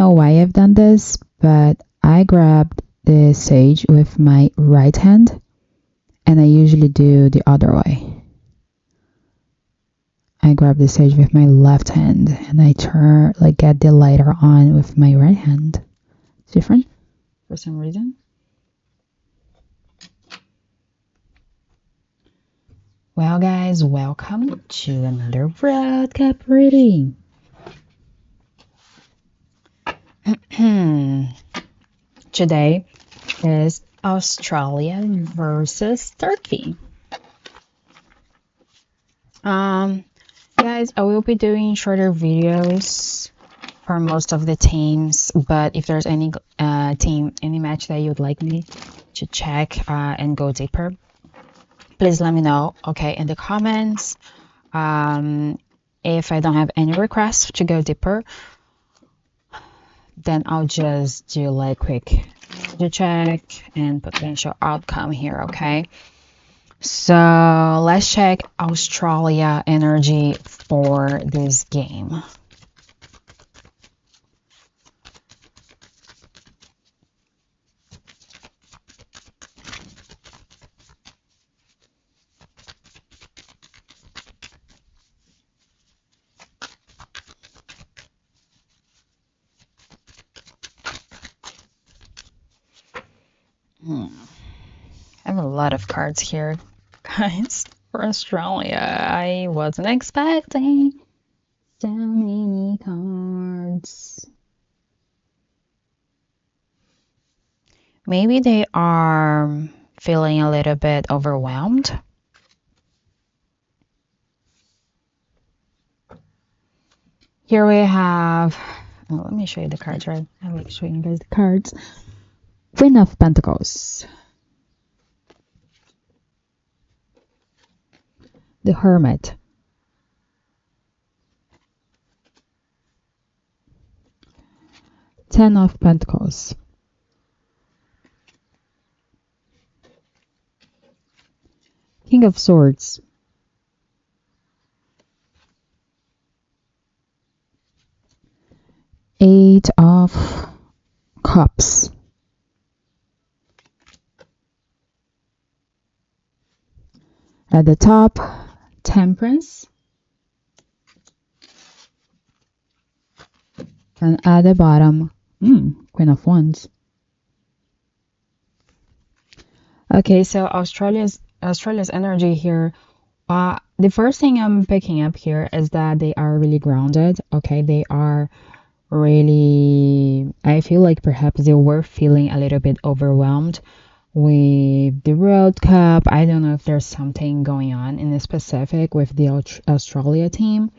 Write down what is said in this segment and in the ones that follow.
know why I've done this, but I grabbed the sage with my right hand, and I usually do the other way. I grab the sage with my left hand, and I get the lighter on with my right hand. It's different for some reason. Well, guys, welcome to another World Cup reading. Today is Australia versus Turkey. Guys, I will be doing shorter videos for most of the teams, but if there's any any match that you'd like me to check and go deeper, please let me know, okay, in the comments. If I don't have any requests to go deeper, then I'll just do like quick check and potential outcome here, okay? So let's check Australia energy for this game. I have a lot of cards here, guys, for Australia. I wasn't expecting so many cards. Maybe they are feeling a little bit overwhelmed. Here we have, let me show you the cards, right? I like showing you guys the cards. Queen of Pentacles, the Hermit, Ten of Pentacles, King of Swords, Eight of Cups, at the top, Temperance, and at the bottom, Queen of Wands. Okay, so Australia's energy here. The first thing I'm picking up here is that they are really grounded. Okay, they are really, I feel like perhaps they were feeling a little bit overwhelmed with the World Cup. I don't know if there's something going on in specific with the Australia team.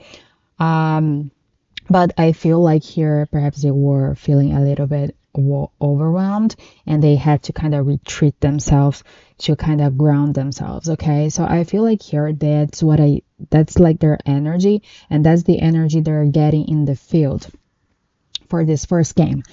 But I feel like here perhaps they were feeling a little bit overwhelmed, and they had to kind of retreat themselves to kind of ground themselves. Okay, so I feel like here that's like their energy, and that's the energy they're getting in the field for this first game.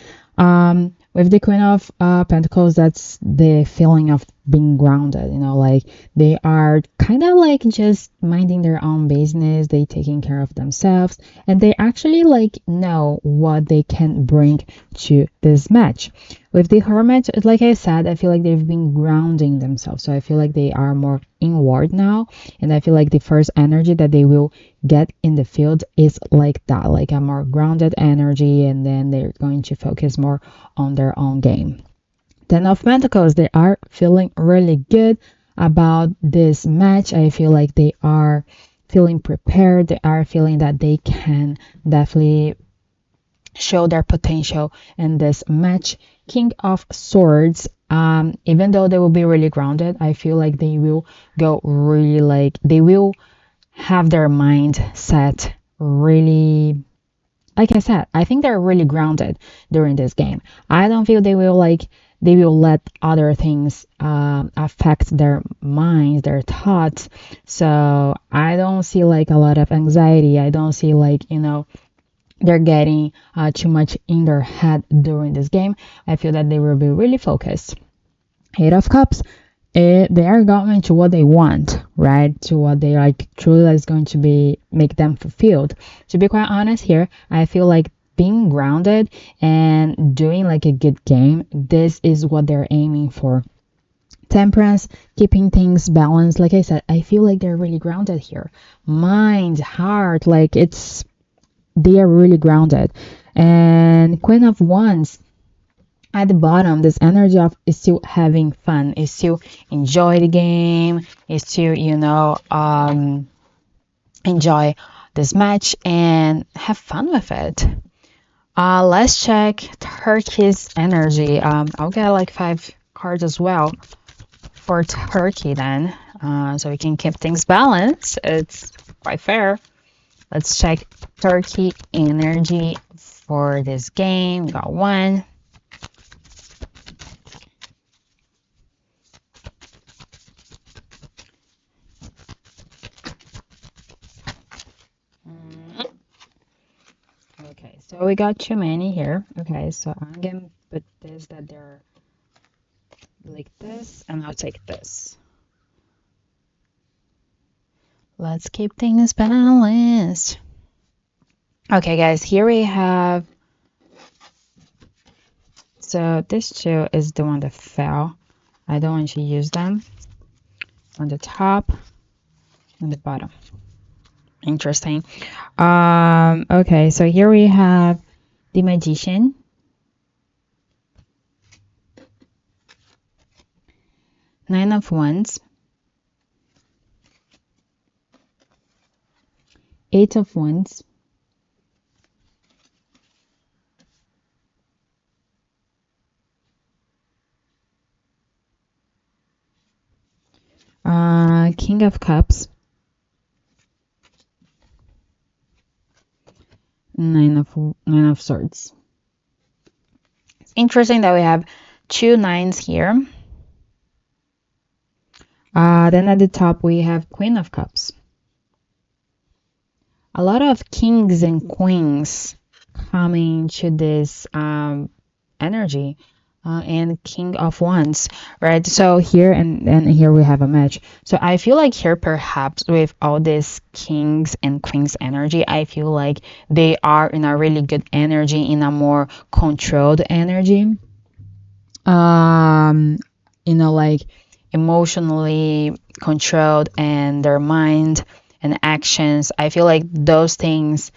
With the Queen of Pentacles, that's the feeling of being grounded, you know, like they are kind of like just minding their own business, they taking care of themselves, and they actually like know what they can bring to this match. With the Hermit, like I said, I feel like they've been grounding themselves, so I feel like they are more inward now, and I feel like the first energy that they will get in the field is like that, like a more grounded energy, and then they're going to focus more on their own game. Ten of Pentacles, they are feeling really good about this match. I feel like they are feeling prepared. They are feeling that they can definitely show their potential in this match. King of Swords, even though they will be really grounded, I feel like they will go really, like they will have their mind set really, like I said, I think they're really grounded during this game. I don't feel they will let other things affect their minds, their thoughts. So I don't see like a lot of anxiety. I don't see like, you know, they're getting too much in their head during this game. I feel that they will be really focused. Eight of Cups, they are going to what they want, right? To what they like truly is going to be make them fulfilled. To be quite honest here, I feel like being grounded and doing like a good game. This is what they're aiming for. Temperance, keeping things balanced. Like I said, I feel like they're really grounded here. Mind, heart, like they are really grounded. And Queen of Wands at the bottom, this energy of is still having fun, is still enjoy the game, is still, enjoy this match and have fun with it. Let's check Turkey's energy. I'll get like 5 cards as well for Turkey then, so we can keep things balanced. It's quite fair. Let's check Turkey energy for this game. We got 1. Okay, so we got too many here. Okay, so I'm gonna put this that they're like this, and I'll take this. Let's keep things balanced. Okay, guys, here we have. So this 2 is the one that fell. I don't want to use them on the top and the bottom. Interesting. Okay, so here we have the Magician, Nine of Wands, 8 of Wands, King of Cups, Nine of Swords. It's interesting that we have 2 9s here. Then at the top we have Queen of Cups. A lot of kings and queens coming to this energy. And King of Wands, right? So here and here we have a match. So I feel like here perhaps with all this kings and queens energy, I feel like they are in a really good energy, in a more controlled energy. Like emotionally controlled, and their mind and actions. I feel like those things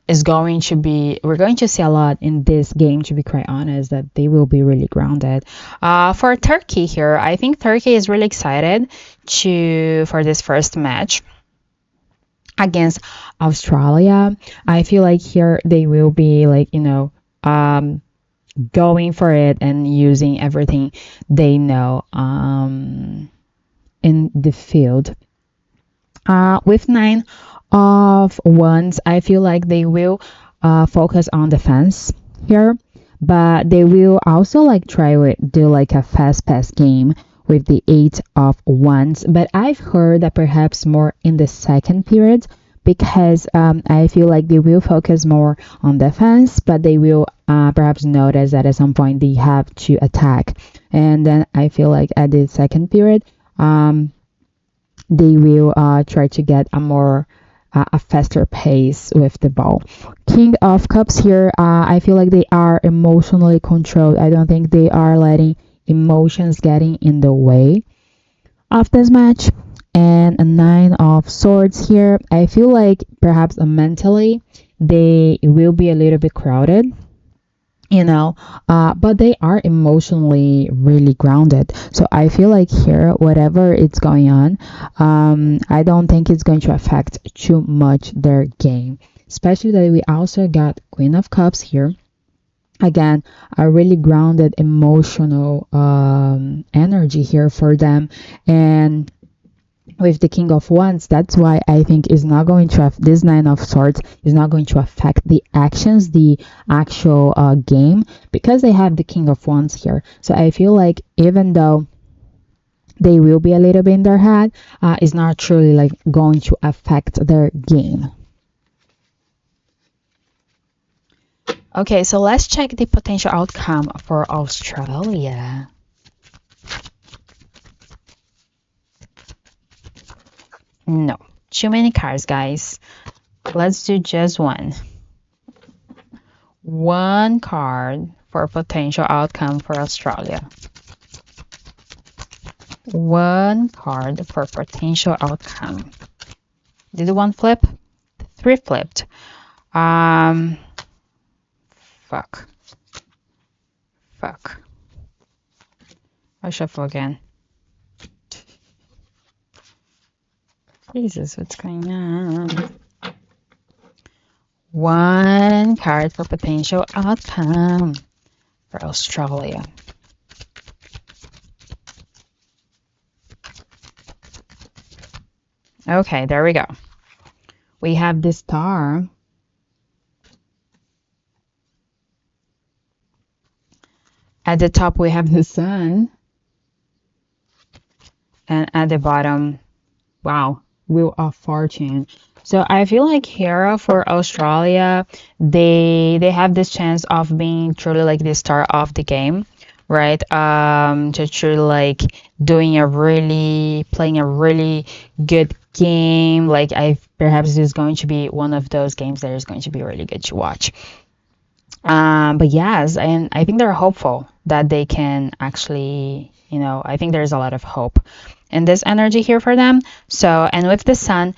is going to be, we're going to see a lot in this game, to be quite honest, that they will be really grounded. For Turkey here, I think Turkey is really excited for this first match against Australia. I feel like here they will be like, going for it and using everything they know in the field. With 9 of Wands, I feel like they will focus on defense here, but they will also like try to do like a fast pass game with the 8 of Wands. But I've heard that perhaps more in the second period, because I feel like they will focus more on defense, but they will perhaps notice that at some point they have to attack. And then I feel like at the second period, they will try to get a faster pace with the ball. King of Cups here, I feel like they are emotionally controlled. I don't think they are letting emotions getting in the way of this match. And a 9 of Swords here, I feel like perhaps mentally they will be a little bit crowded, but they are emotionally really grounded. So I feel like here, whatever it's going on, I don't think it's going to affect too much their game, especially that we also got Queen of Cups here. Again, a really grounded emotional energy here for them. And with the King of Wands, that's why I think is not going to this 9 of Swords is not going to affect the actions, the actual game, because they have the King of Wands here. So I feel like even though they will be a little bit in their head, it's not truly like going to affect their game. Okay, so let's check the potential outcome for Australia. No, too many cards, guys. Let's do just one. One card for potential outcome for Australia. One card for potential outcome. Did one flip? 3 flipped. Fuck. I'll shuffle again. Jesus, what's going on? One card for potential outcome for Australia. Okay, there we go. We have the star. At the top, we have the sun. And at the bottom, wow, Wheel of Fortune. So I feel like here for Australia, they have this chance of being truly like the star of the game, right? To truly like playing a really good game. Like perhaps this is going to be one of those games that is going to be really good to watch. But yes, and I think they're hopeful that they can actually, I think there's a lot of hope in this energy here for them. So, and with the sun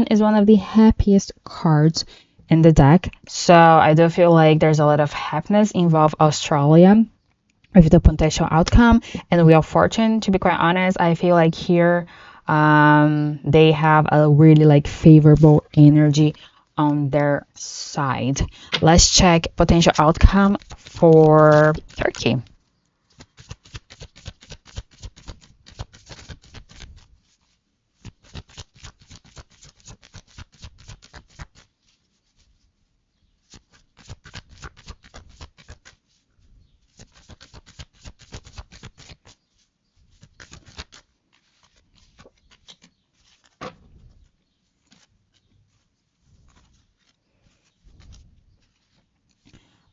is one of the happiest cards in the deck. So I do feel like there's a lot of happiness involved Australia with the potential outcome and Wheel of Fortune. To be quite honest, I feel like here they have a really like favorable energy on their side. Let's check potential outcome for Turkey.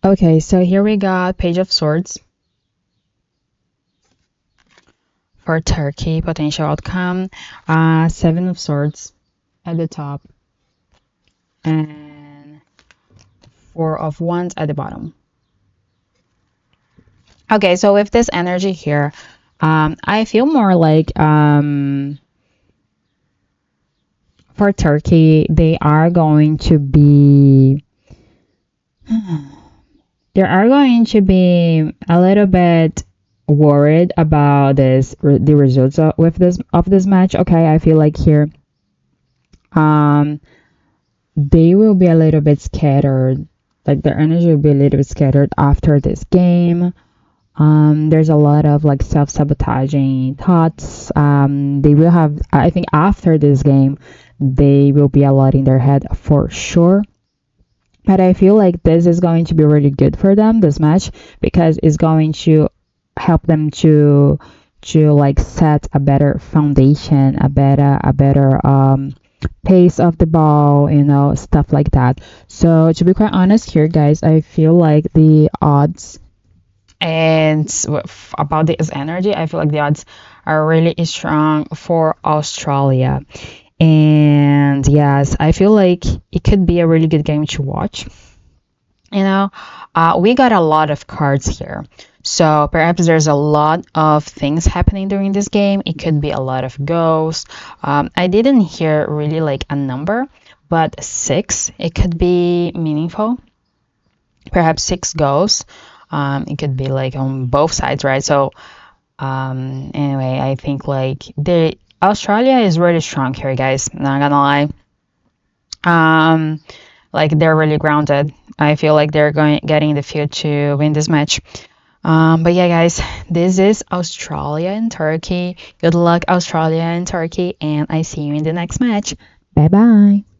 Okay, so here we got Page of Swords for Turkey, potential outcome, 7 of Swords at the top, and 4 of Wands at the bottom. Okay, so with this energy here, I feel more like for Turkey, they are going to be a little bit worried about the results of this match. Okay, I feel like here they will be a little bit scattered, like their energy will be a little bit scattered after this game. There's a lot of like self-sabotaging thoughts. They will have, I think after this game they will be a lot in their head for sure. But I feel like this is going to be really good for them, this match, because it's going to help them to like set a better foundation, a better pace of the ball, stuff like that. So to be quite honest here, guys, I feel like the odds and about this energy, I feel like the odds are really strong for Australia. And yes, I feel like it could be a really good game to watch. We got a lot of cards here. So perhaps there's a lot of things happening during this game. It could be a lot of ghosts. I didn't hear really like a number, but 6, it could be meaningful. Perhaps 6 ghosts. It could be like on both sides, right? So anyway, I think like Australia is really strong here, guys. Not gonna lie. Like they're really grounded. I feel like they're getting the field to win this match. But yeah, guys, this is Australia and Turkey. Good luck, Australia and Turkey, and I see you in the next match. Bye bye.